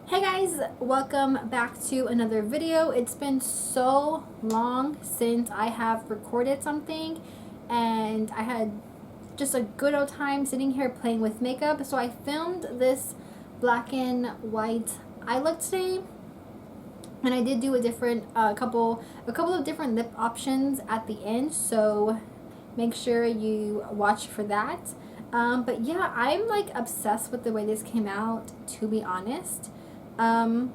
Hey guys, welcome back to another video. It's been so long since I have recorded something and I had just a good old time sitting here playing with makeup. So I filmed this black and white eye look today, and I did do a different couple of different lip options at the end, so make sure you watch for that. But yeah, I'm like obsessed with the way this came out, to be honest. I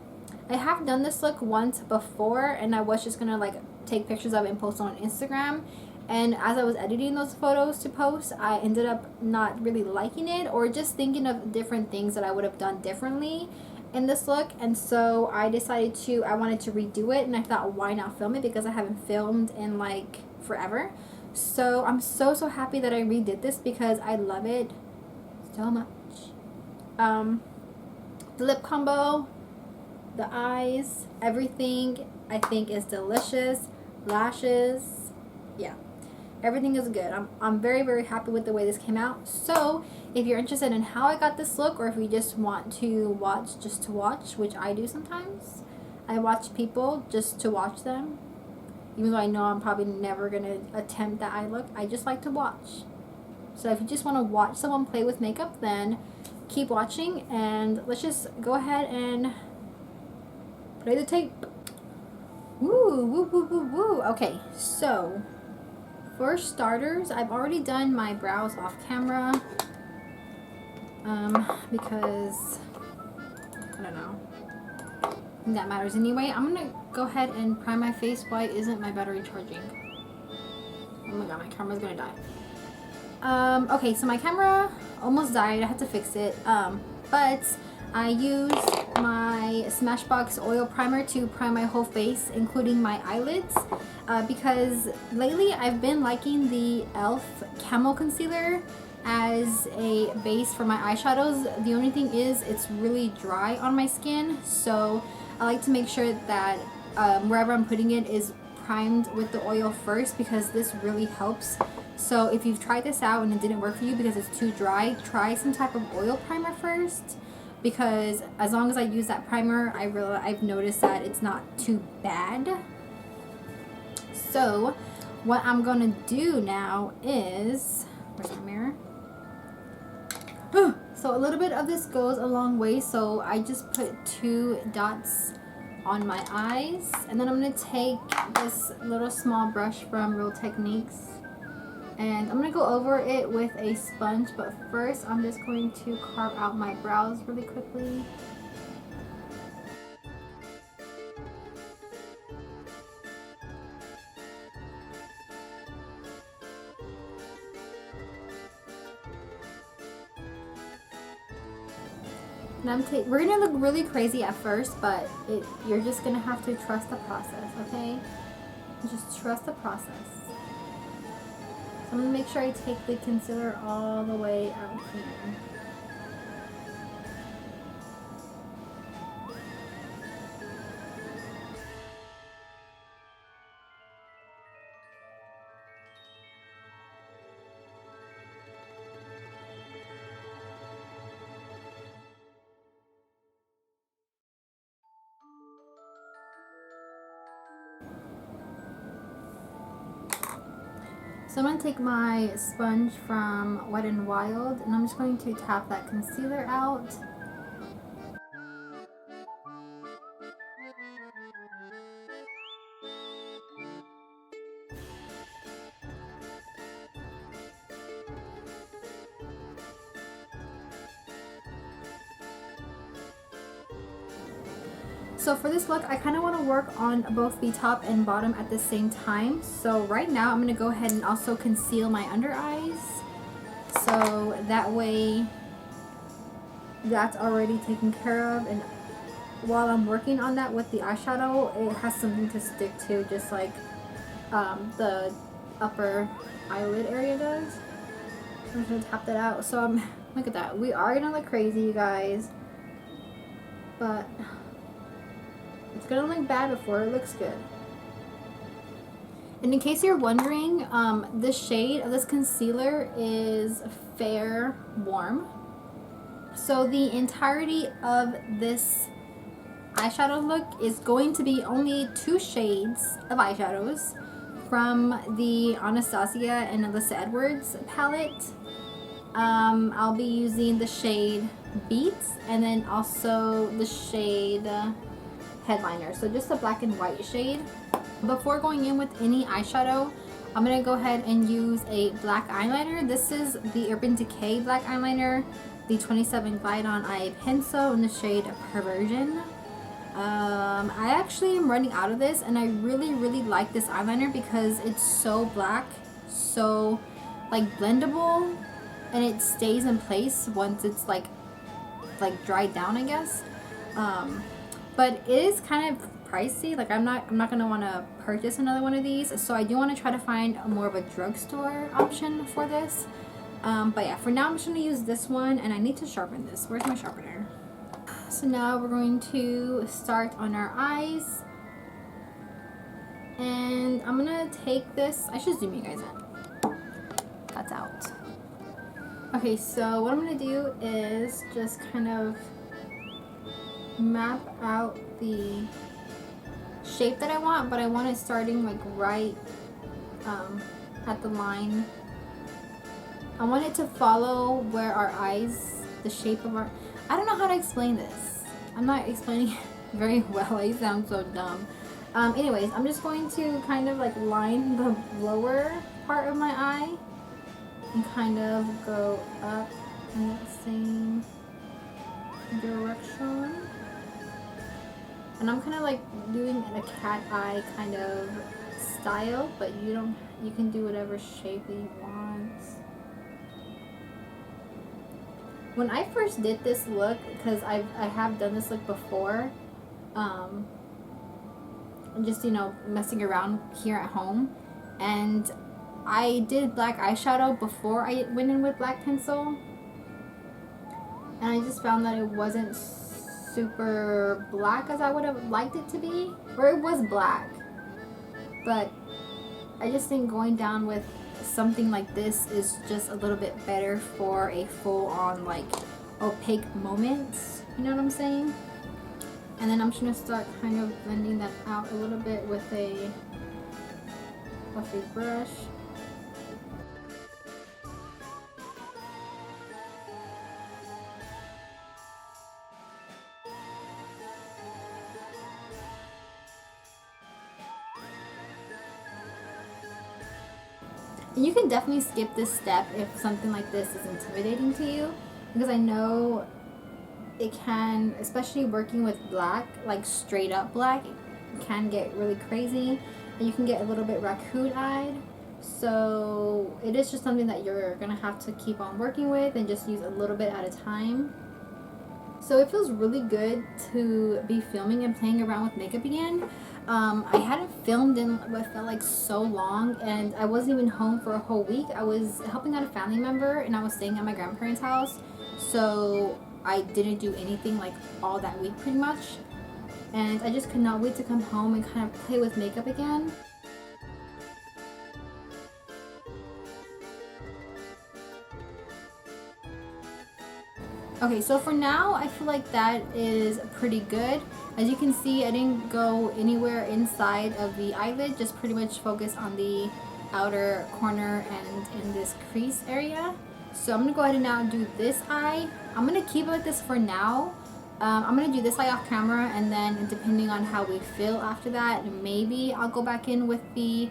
have done this look once before, and I was just gonna like take pictures of it and post on Instagram. And as I was editing those photos to post, I ended up not really liking it, or just thinking of different things that I would have done differently in this look. And so I decided I wanted to redo it, and I thought, why not film it, because I haven't filmed in like forever. So I'm so happy that I redid this because I love it so much. The lip combo, the eyes, everything I think is delicious. Lashes, yeah, everything is good. I'm very happy with the way this came out. So if you're interested in how I got this look, or if you just want to watch just to watch, which I do sometimes, I watch people just to watch them, even though I know I'm probably never gonna attempt that eye look. I just like to watch. So if you just want to watch someone play with makeup, then keep watching, and let's just go ahead and play the tape. Woo. Okay, so for starters, I've already done my brows off camera, because I don't know, I think that matters anyway. I'm gonna go ahead and prime my face. Why isn't my battery charging? Oh my god, my camera's gonna die. Okay, so my camera almost died. I had to fix it. But I used my Smashbox oil primer to prime my whole face, including my eyelids, because lately I've been liking the e.l.f. Camo Concealer as a base for my eyeshadows. The only thing is it's really dry on my skin, so I like to make sure that wherever I'm putting it is primed with the oil first, because this really helps. So if you've tried this out and it didn't work for you because it's too dry, try some type of oil primer first, because as long as I use that primer, I've noticed that it's not too bad. So what I'm gonna do now is, where's my mirror? So a little bit of this goes a long way, so I just put 2 dots on my eyes, and then I'm gonna take this little small brush from Real Techniques, and I'm gonna go over it with a sponge. But first I'm just going to carve out my brows really quickly. And we're gonna look really crazy at first, but you're just gonna have to trust the process, okay? Just trust the process. So I'm gonna make sure I take the concealer all the way out here. So I'm going to take my sponge from Wet n Wild, and I'm just going to tap that concealer out. So for this look, I kind of want to work on both the top and bottom at the same time. So right now I'm going to go ahead and also conceal my under eyes. So that way that's already taken care of. And while I'm working on that with the eyeshadow, it has something to stick to, just like the upper eyelid area does. I'm just going to tap that out. So look at that. We are going to look crazy, you guys. But it's gonna look bad before it looks good. And in case you're wondering, the shade of this concealer is Fair Warm. So the entirety of this eyeshadow look is going to be only 2 shades of eyeshadows from the Anastasia and Alyssa Edwards palette. I'll be using the shade Beats and then also the shade Headliner. So just a black and white shade. Before going in with any eyeshadow, I'm going to go ahead and use a black eyeliner. This is the Urban Decay black eyeliner, the 27 Glide On Eye Pencil in the shade Perversion. I actually am running out of this, and I really like this eyeliner because it's so black, so like blendable, and it stays in place once it's like dried down, I guess. But it is kind of pricey. Like I'm not gonna want to purchase another one of these, so I do want to try to find more of a drugstore option for this. But yeah, for now I'm just gonna use this one, and I need to sharpen this. Where's my sharpener? So now we're going to start on our eyes, and I'm gonna take this. I should zoom you guys in. That's out. Okay, so what I'm gonna do is just kind of map out the shape that I want, but I want it starting like right at the line. I want it to follow where our eyes, the shape of our, I don't know how to explain this. I'm not explaining it very well. I sound so dumb. Anyways, I'm just going to kind of like line the lower part of my eye and kind of go up in that same direction. And I'm kind of like doing a cat eye kind of style, but you can do whatever shape you want. When I first did this look, because I have done this look before, just, you know, messing around here at home, and I did black eyeshadow before I went in with black pencil, and I just found that it wasn't super black as I would have liked it to be, or it was black, but I just think going down with something like this is just a little bit better for a full-on like opaque moment, you know what I'm saying? And then I'm just gonna start kind of blending that out a little bit with a fluffy brush. And you can definitely skip this step if something like this is intimidating to you, because I know it can, especially working with black, like straight up black, it can get really crazy and you can get a little bit raccoon-eyed. So it is just something that you're gonna have to keep on working with and just use a little bit at a time. So it feels really good to be filming and playing around with makeup again. I hadn't filmed in what felt like so long, and I wasn't even home for a whole week. I was helping out a family member, and I was staying at my grandparents' house, so I didn't do anything like all that week pretty much, and I just could not wait to come home and kind of play with makeup again. Okay, so for now, I feel like that is pretty good. As you can see, I didn't go anywhere inside of the eyelid, just pretty much focus on the outer corner and in this crease area. So I'm gonna go ahead and now do this eye. I'm gonna keep it like this for now. I'm gonna do this eye off camera, and then depending on how we feel after that, maybe I'll go back in with the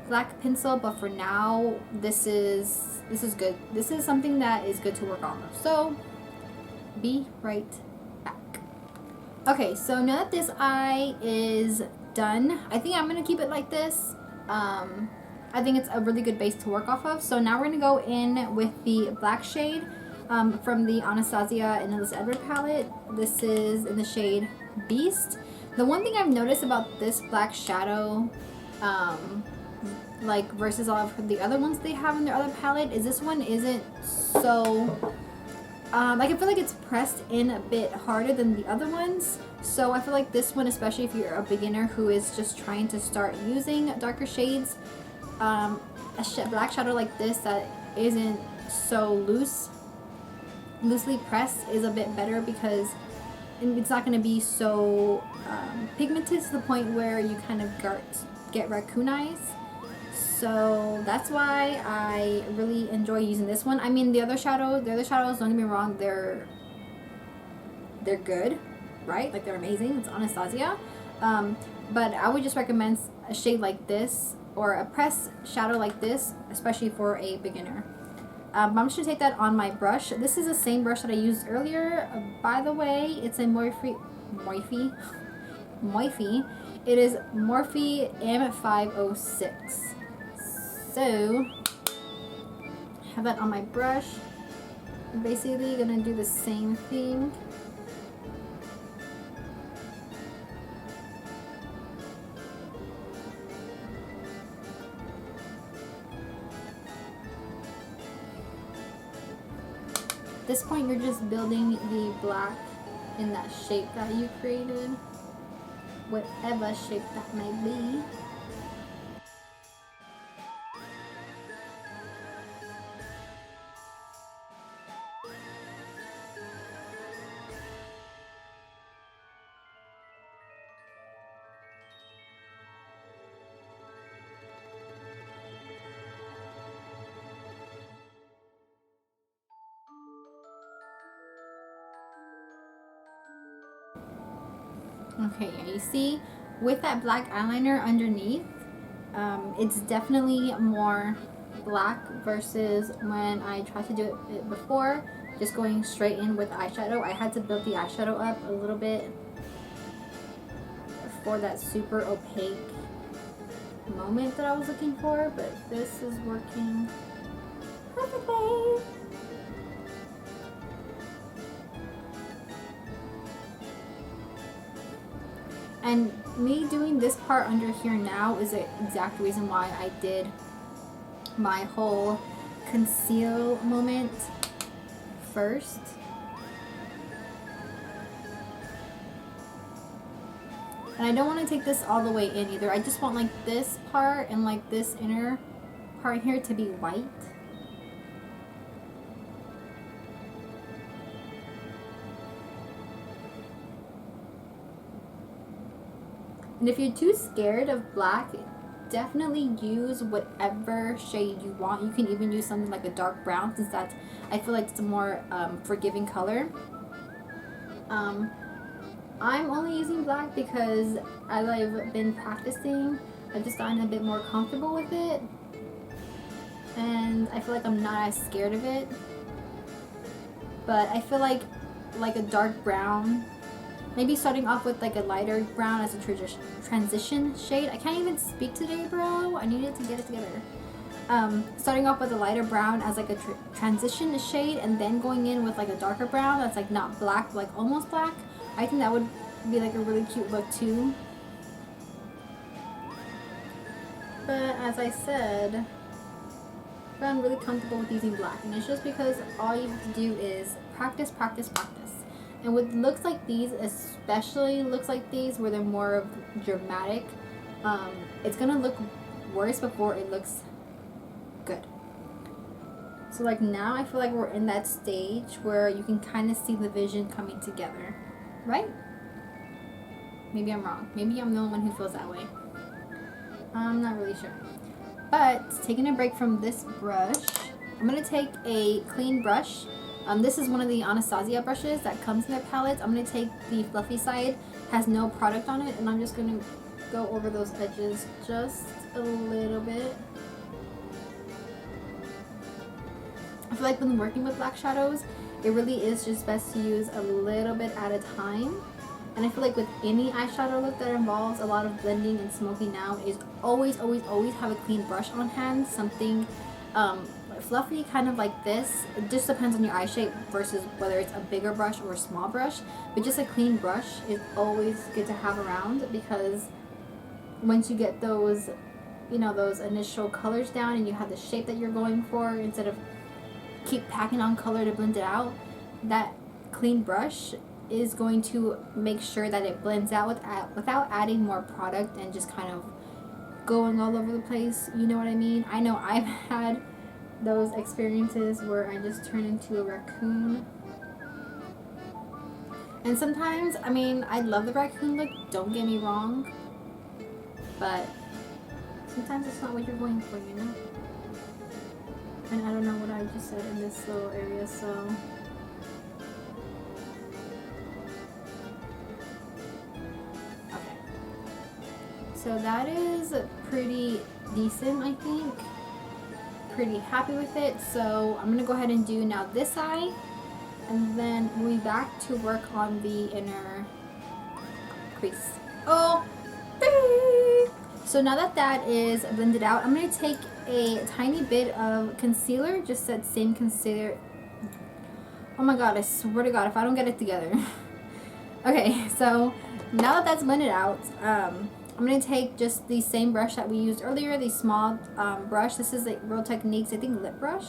black pencil, but for now, this is good. This is something that is good to work on. So be right back. Okay, so now that this eye is done, I think I'm gonna keep it like this. I think it's a really good base to work off of. So now we're gonna go in with the black shade from the Anastasia and Alyssa Edwards palette. This is in the shade Beast. The one thing I've noticed about this black shadow, like versus all of the other ones they have in their other palette, is this one isn't so like I feel like it's pressed in a bit harder than the other ones. So I feel like this one, especially if you're a beginner who is just trying to start using darker shades, a black shadow like this that isn't so loosely pressed is a bit better, because and it's not going to be so pigmented to the point where you kind of get raccoon eyes. So that's why I really enjoy using this one. I mean, the other shadows, don't get me wrong, they're good, right? Like, they're amazing. It's Anastasia. But I would just recommend a shade like this or a pressed shadow like this, especially for a beginner. I'm just going to take that on my brush. This is the same brush that I used earlier. By the way, it's a Morphe. It is Morphe M506. So, have that on my brush. I'm basically going to do the same thing. At this point, you're just building the black in that shape that you created, whatever shape that may be. Okay, yeah, you see, with that black eyeliner underneath, it's definitely more black versus when I tried to do it before, just going straight in with eyeshadow. I had to build the eyeshadow up a little bit for that super opaque moment that I was looking for, but this is working perfectly. And me doing this part under here now is the exact reason why I did my whole conceal moment first. And I don't want to take this all the way in either. I just want like this part and like this inner part here to be white. And if you're too scared of black, definitely use whatever shade you want. You can even use something like a dark brown, since that's, I feel like it's a more forgiving color. I'm only using black because as I've been practicing, I've just gotten a bit more comfortable with it. And I feel like I'm not as scared of it. But I feel like a dark brown, maybe starting off with like a lighter brown as a transition shade. I can't even speak today, bro. I needed to get it together. Starting off with a lighter brown as like a transition shade, and then going in with like a darker brown that's like not black, but like almost black. I think that would be like a really cute look too. But as I said, I'm really comfortable with using black, and it's just because all you have to do is practice, practice, practice. And with looks like these, especially looks like these where they're more of dramatic, it's gonna look worse before it looks good. So like now I feel like we're in that stage where you can kind of see the vision coming together, right? Maybe I'm wrong. Maybe I'm the only one who feels that way. I'm not really sure. But taking a break from this brush, I'm gonna take a clean brush. This is one of the Anastasia brushes that comes in their palettes. I'm going to take the fluffy side, has no product on it, and I'm just going to go over those edges just a little bit. I feel like when working with black shadows, it really is just best to use a little bit at a time. And I feel like with any eyeshadow look that involves a lot of blending and smoking out, is always, always, always have a clean brush on hand. Something fluffy, kind of like this. It just depends on your eye shape versus whether it's a bigger brush or a small brush, but just a clean brush is always good to have around, because once you get those, you know, those initial colors down and you have the shape that you're going for, instead of keep packing on color to blend it out, that clean brush is going to make sure that it blends out without adding more product and just kind of going all over the place. You know what I mean? I know I've had those experiences where I just turn into a raccoon. And sometimes, I mean, I love the raccoon look, don't get me wrong, but sometimes it's not what you're going for, you know? And I don't know what I just said in this little area, so... Okay. So that is pretty decent, I think. Pretty happy with it. So I'm going to go ahead and do now this eye. And then we'll be back to work on the inner crease. Oh! So now that that is blended out, I'm going to take a tiny bit of concealer, just that same concealer. Oh my god, I swear to god, if I don't get it together. Okay, so now that that's blended out, I'm going to take just the same brush that we used earlier, the small brush. This is like Real Techniques, I think, lip brush?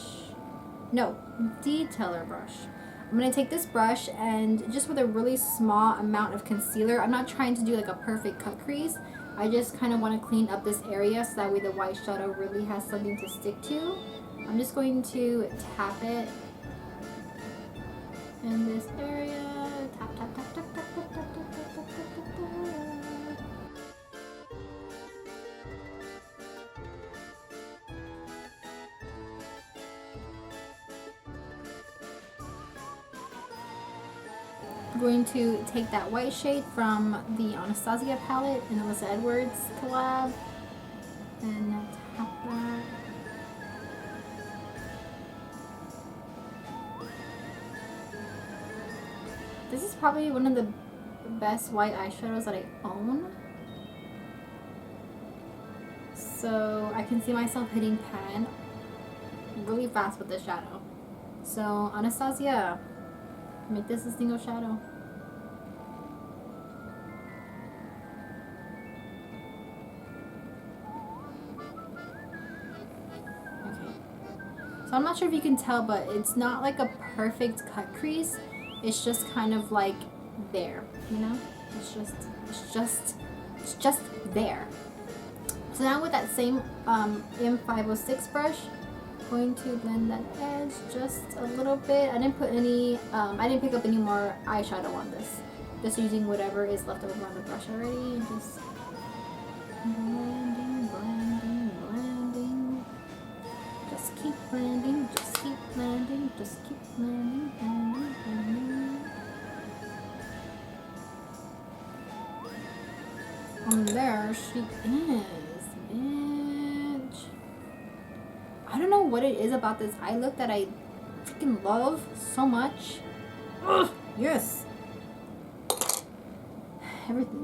No, detailer brush. I'm going to take this brush and just with a really small amount of concealer, I'm not trying to do like a perfect cut crease. I just kind of want to clean up this area so that way the white shadow really has something to stick to. I'm just going to tap it in this area. Tap, tap, tap, tap, tap, tap, tap, tap, tap, tap, tap, tap. I'm going to take that white shade from the Anastasia palette and Alyssa Edwards collab and tap that. This is probably one of the best white eyeshadows that I own. So I can see myself hitting pan really fast with this shadow. So Anastasia, make this a single shadow. Okay. So I'm not sure if you can tell, but it's not like a perfect cut crease. It's just kind of like there, you know? It's just there. So now with that same M506 brush, going to blend that edge just a little bit. I didn't put any, I didn't pick up any more eyeshadow on this. Just using whatever is left over on the brush already. And just blending, blending, blending. Just keep blending, just keep blending, just keep blending, blending, blending. And there she is, bitch. I don't know what it is about this eye look that I freaking love so much. Ugh, yes.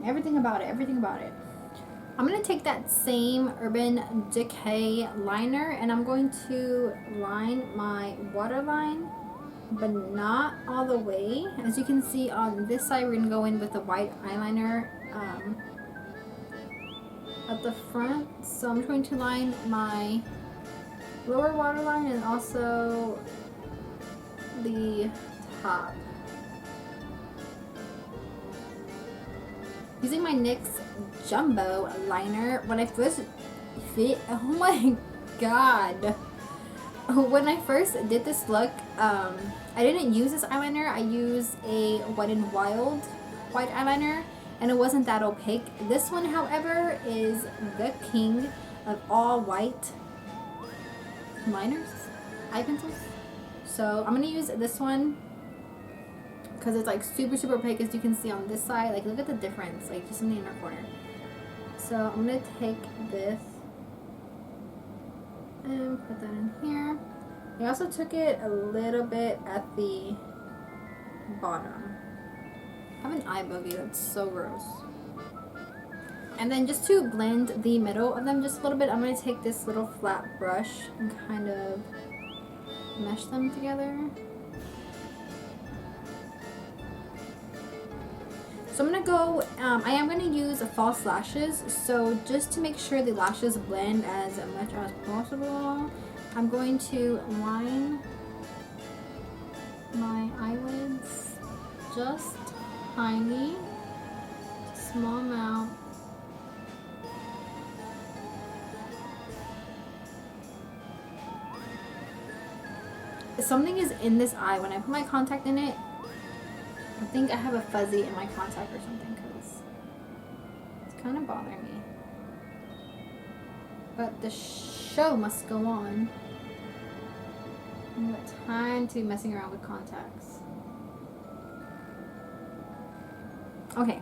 Everything about it. I'm going to take that same Urban Decay liner and I'm going to line my waterline, but not all the way. As you can see on this side, we're going to go in with the white eyeliner at the front. So I'm going to line my lower waterline and also the top. Using my NYX Jumbo liner, when I first oh my god. When I first did this look, I didn't use this eyeliner. I used a Wet n Wild white eyeliner and it wasn't that opaque. This one, however, is the king of all white liners, eye pencils. So I'm gonna use this one because it's like super opaque, as you can see on this side. Like, look at the difference, like just in the inner corner. So I'm gonna take this and put that in here. I also took it a little bit at the bottom. I have an eye boogie, that's so gross. And then just to blend the middle of them just a little bit, I'm going to take this little flat brush and kind of mesh them together. So I'm going to go, I am going to use false lashes. So just to make sure the lashes blend as much as possible, I'm going to line my eyelids just tiny, small amount. Something is in this eye. When I put my contact in it, think I have a fuzzy in my contact or something because it's kind of bothering me. But the show must go on. I don't have time to be messing around with contacts. Okay,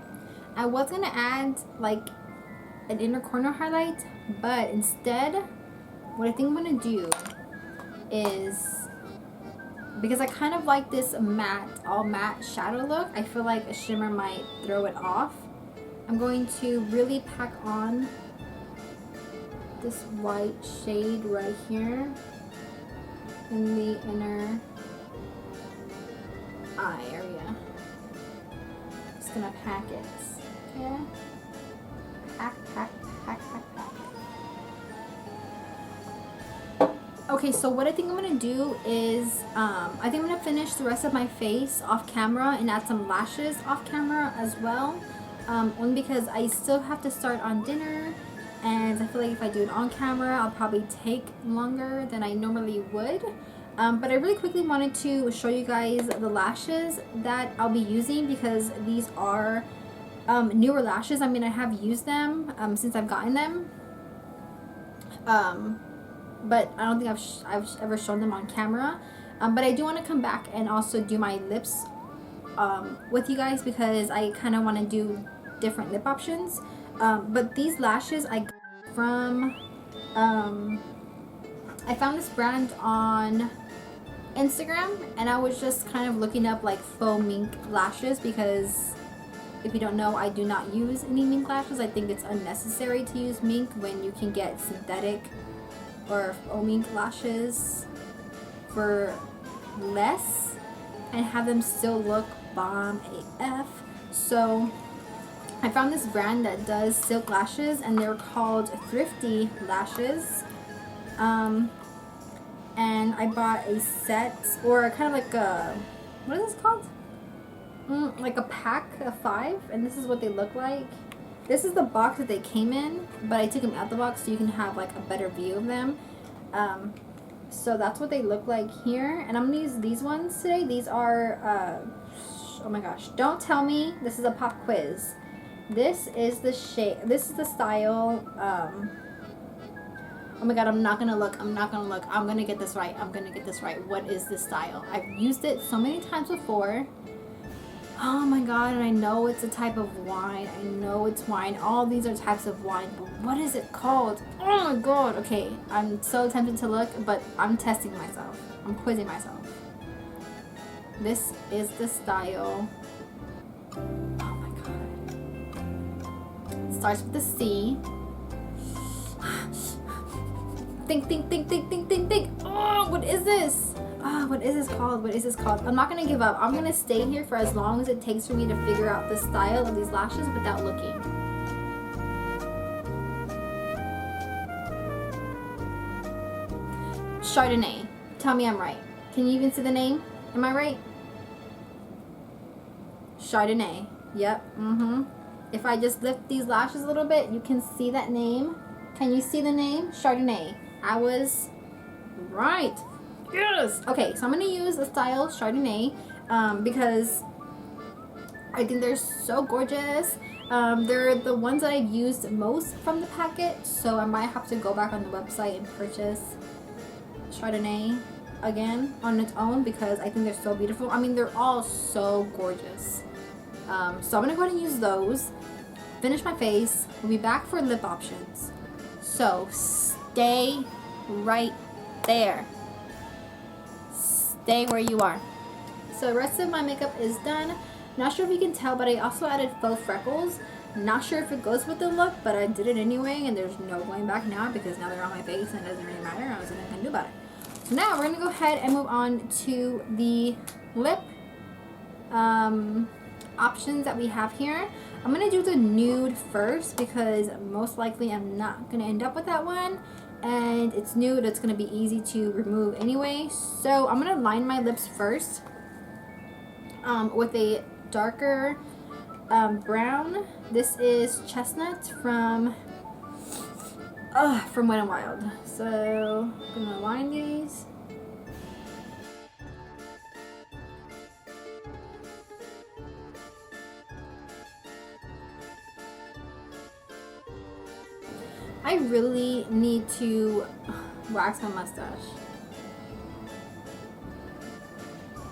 I was gonna add like an inner corner highlight, but instead, what I think I'm gonna do is, because I kind of like this matte, all matte shadow look, I feel like a shimmer might throw it off. I'm going to really pack on this white shade right here in the inner eye area. Just gonna pack it. Okay? Pack, pack, pack, pack, pack. Okay, so what I think I'm gonna do is, I think I'm gonna finish the rest of my face off camera and add some lashes off camera as well. Only because I still have to start on dinner, and I feel like if I do it on camera, I'll probably take longer than I normally would. But I really quickly wanted to show you guys the lashes that I'll be using, because these are newer lashes. I mean, I have used them since I've gotten them, but I don't think I've ever shown them on camera. But I do want to come back and also do my lips with you guys, because I kind of want to do different lip options. But these lashes I got from I found this brand on Instagram, and I was just kind of looking up like faux mink lashes, because if you don't know, I do not use any mink lashes. I think it's unnecessary to use mink when you can get synthetic or faux mink lashes for less and have them still look bomb AF. So I found this brand that does silk lashes, and they're called Thrifty Lashes. And I bought a set, or kind of like a, what is this called? Like a pack of 5, and this is what they look like. This is the box that they came in, but I took them out the box so you can have like a better view of them. So that's what they look like here, and I'm gonna use these ones today. These are, oh my gosh, don't tell me this is a pop quiz. This is the shade, this is the style, oh my god, I'm not gonna look, I'm gonna get this right, What is this style? I've used it so many times before. Oh my god, and I know it's a type of wine, all these are types of wine, but what is it called? Oh my god, okay, I'm so tempted to look, but I'm testing myself, I'm quizzing myself. This is the style, oh my god, it starts with the C. Think. Oh, what is this? Oh, what is this called? I'm not gonna give up. I'm gonna stay here for as long as it takes for me to figure out the style of these lashes without looking. Chardonnay. Tell me I'm right. Can you even see the name? Am I right? Chardonnay. Yep. If I just lift these lashes a little bit, you can see that name. Can you see the name? Chardonnay. I was right. Yes! Okay, so I'm going to use the style Chardonnay because I think they're so gorgeous. They're the ones that I've used most from the packet, so I might have to go back on the website and purchase Chardonnay again on its own, because I think they're so beautiful. I mean, they're all so gorgeous. So I'm going to go ahead and use those. Finish my face. We'll be back for lip options. So stay right there. Stay where you are. So the rest of my makeup is done. Not sure if you can tell, but I also added faux freckles. Not sure if it goes with the look, but I did it anyway, and there's no going back now, because now they're on my face and it doesn't really matter. I was nothing I can do about it. So now we're going to go ahead and move on to the lip options that we have here. I'm going to do the nude first, because most likely I'm not going to end up with that one. And it's nude, it's going to be easy to remove anyway. So I'm going to line my lips first with a darker brown. This is Chestnut from Wet n Wild. So I'm going to line these. I really need to wax my mustache.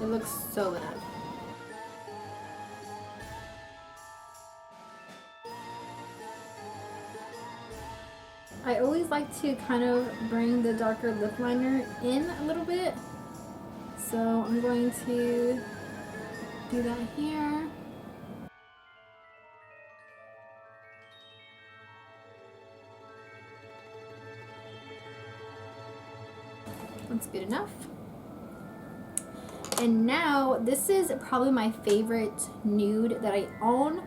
It looks so bad. I always like to kind of bring the darker lip liner in a little bit. So I'm going to do that here. That's good enough. And now this is probably my favorite nude that I own,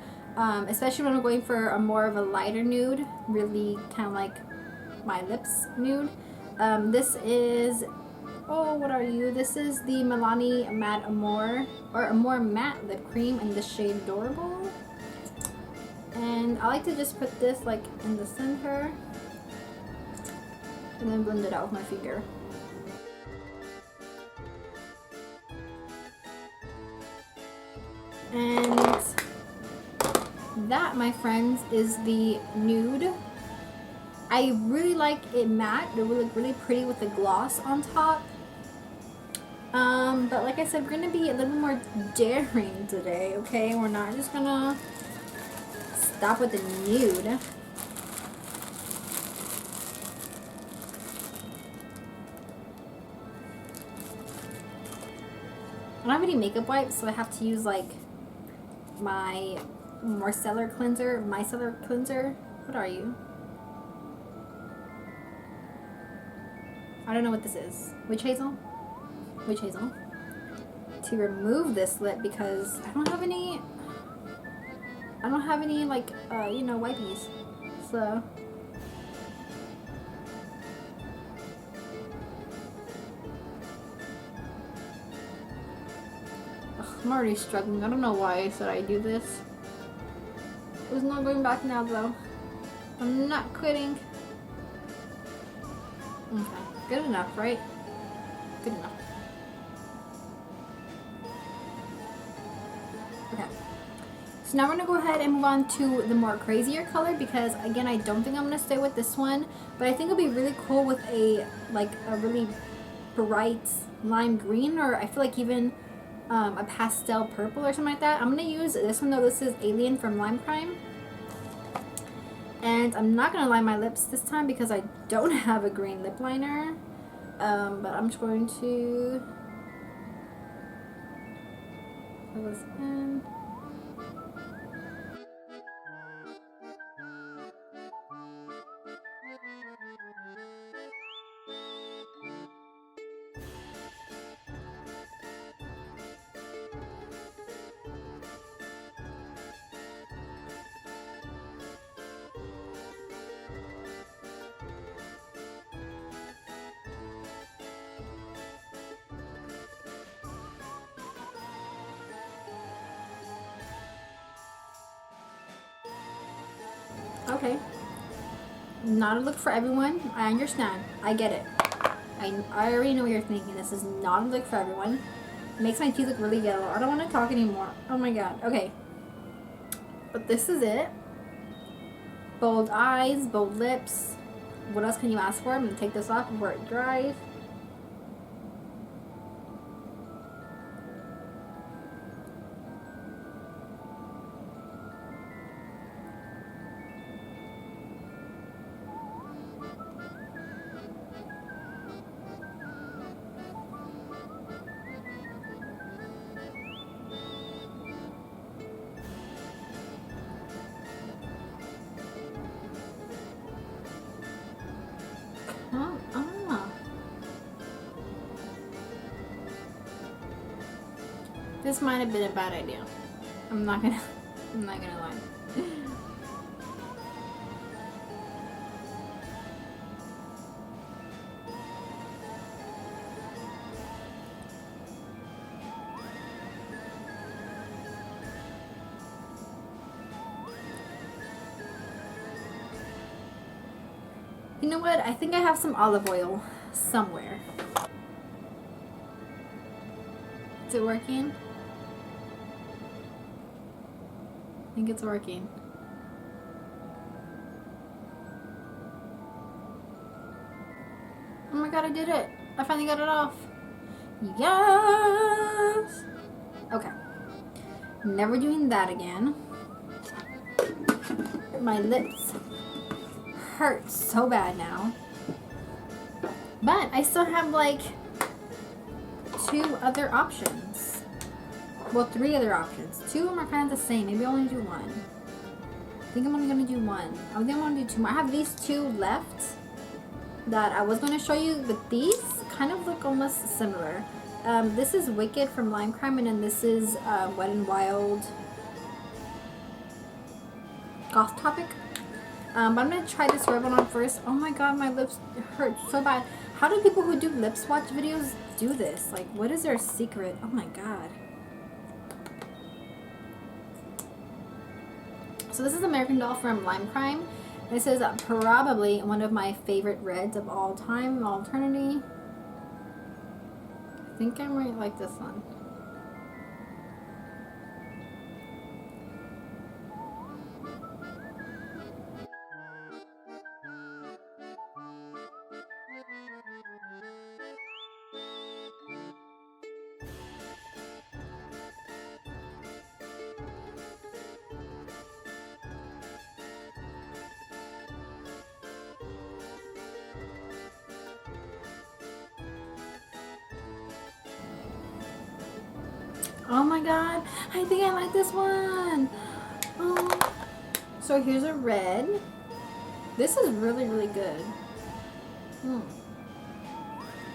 especially when I'm going for a more of a lighter nude, really kind of like my lips nude. This is, oh, what are you? This is the Milani Matte Amore, or Amore Matte Lip Cream in the shade Adorable. And I like to just put this like in the center and then blend it out with my finger. And that, my friends, is the nude. I really like it matte. It will look really pretty with the gloss on top. But like I said, we're gonna be a little more daring today, okay? We're not just gonna stop with the nude. I don't have any makeup wipes, so I have to use like my micellar cleanser. What are you? I don't know what this is. Witch hazel? Witch hazel. To remove this lip because I don't have any like, you know, wipies. So. Ugh, I'm already struggling. I don't know why I said I do this. There's no going back now though. I'm not quitting. Okay. Good enough, right? Good enough. Okay. So now we're gonna go ahead and move on to the more crazier color because again, I don't think I'm gonna stay with this one, but I think it'll be really cool with a really bright lime green, or I feel like even a pastel purple or something like that. I'm gonna use this one though. This is Alien from Lime Crime. And I'm not gonna line my lips this time because I don't have a green lip liner. But I'm just going to fill this in. Okay. Not a look for everyone. I understand. I get it. I already know what you're thinking. This is not a look for everyone. It makes my teeth look really yellow. I don't want to talk anymore. Oh my god. Okay. But this is it. Bold eyes, bold lips. What else can you ask for? I'm going to take this off before it dries. This might have been a bad idea. I'm not gonna lie. You know what? I think I have some olive oil somewhere. Is it working? I think it's working. god, I did it. I finally got it off. Yes! Okay. Never doing that again. My lips hurt so bad now. But I still have like 2 other options. Well, 3 other options. 2 of them are kind of the same. Maybe I'll only do 1. I think I'm only going to do 1. I think I'm going to do 2 more. I have these 2 left that I was going to show you, but these kind of look almost similar. This is Wicked from Lime Crime, and then this is Wet n Wild Goth Topic. But I'm going to try this red one on first. Oh my god, my lips hurt so bad. How do people who do lip swatch videos do this? Like, what is their secret? Oh my god. So this is American Doll from Lime Crime. This is probably one of my favorite reds of all time, Alternity. I think I might like this one. Oh my god, I think I like this one. Oh. So here's a red. This is really, really good.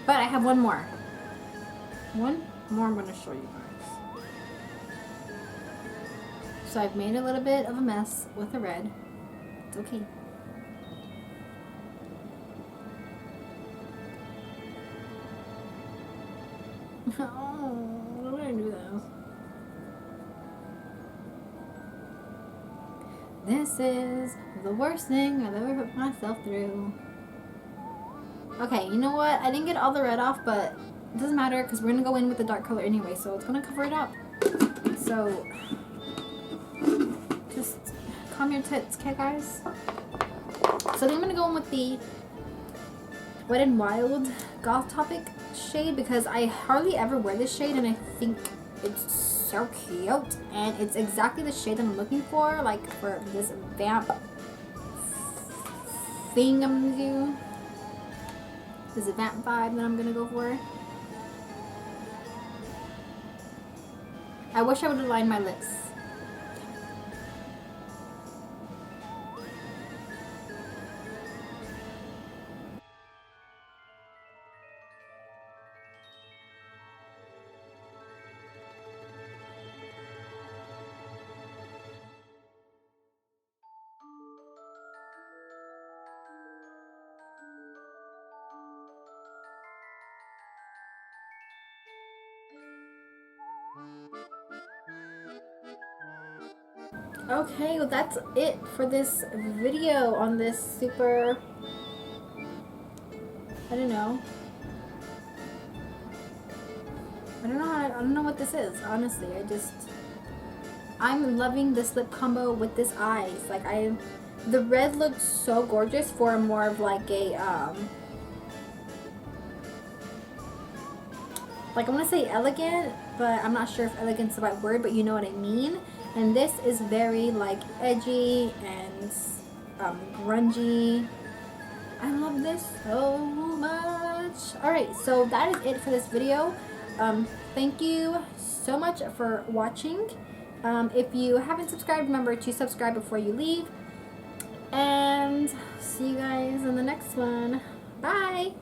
But I have one more. One more I'm going to show you guys. So I've made a little bit of a mess with the red. It's okay. Oh, why would I do this? This is the worst thing I've ever put myself through. Okay, you know what? I didn't get all the red off, but it doesn't matter because we're going to go in with the dark color anyway, so it's going to cover it up. So, just calm your tits, okay guys? So then I'm going to go in with the Wet n Wild Goth Topic shade because I hardly ever wear this shade and I think it's so cute and it's exactly the shade that I'm looking for, like for this vamp thing I'm gonna do. This is a vamp vibe that I'm gonna go for. I wish I would have lined my lips. Okay, well that's it for this video on this super, I don't know I don't know what this is, honestly. I'm loving this lip combo with this eyes. Like the red looks so gorgeous for more of like a like I want to say elegant, but I'm not sure if elegant's the right word, but you know what I mean. And this is very like edgy and grungy. I love this so much. Alright, so that is it for this video. Thank you so much for watching. If you haven't subscribed, remember to subscribe before you leave. And see you guys in the next one. Bye!